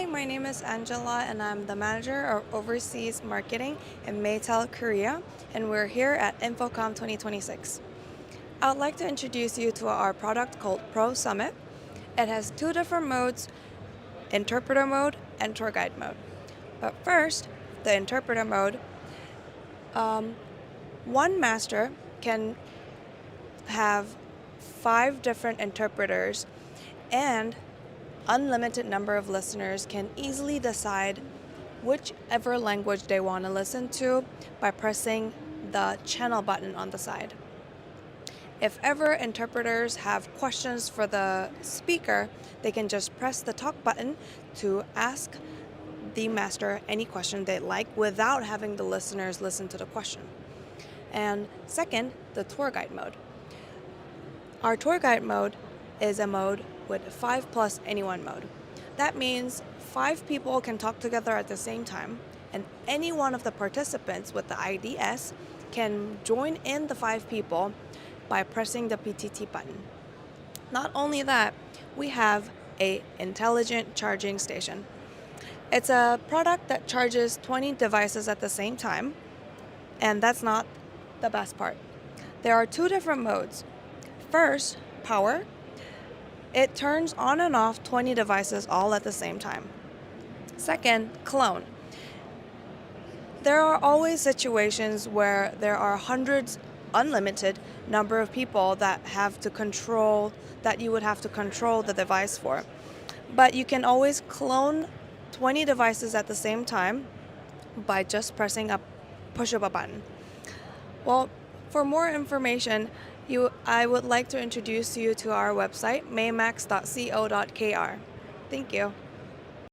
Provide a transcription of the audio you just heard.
Hi, my name is Angela and I'm the manager of overseas marketing in Maytel, Korea, and we're here at InfoComm 2026. I would like to introduce you to our product called Pro Summit. It has two different modes, interpreter mode and tour guide mode. But first, the interpreter mode, one master can have 5 different interpreters and unlimited number of listeners can easily decide whichever language they want to listen to by pressing the channel button on the side. If ever interpreters have questions for the speaker, they can just press the talk button to ask the master any question they'd like without having the listeners listen to the question. And second, the tour guide mode. Our tour guide mode is a mode with 5 plus anyone mode. That means 5 people can talk together at the same time, and any one of the participants with the IDS can join in the 5 people by pressing the PTT button. Not only that, we have an intelligent charging station. It's a product that charges 20 devices at the same time, and that's not the best part. There are 2 different modes. First, power. It turns on and off 20 devices all at the same time. Second, clone. There are always situations where there are hundreds, unlimited number of people that you would have to control the device for. But you can always clone 20 devices at the same time by just push up a button. Well, for more information, I would like to introduce you to our website, maymax.co.kr. Thank you.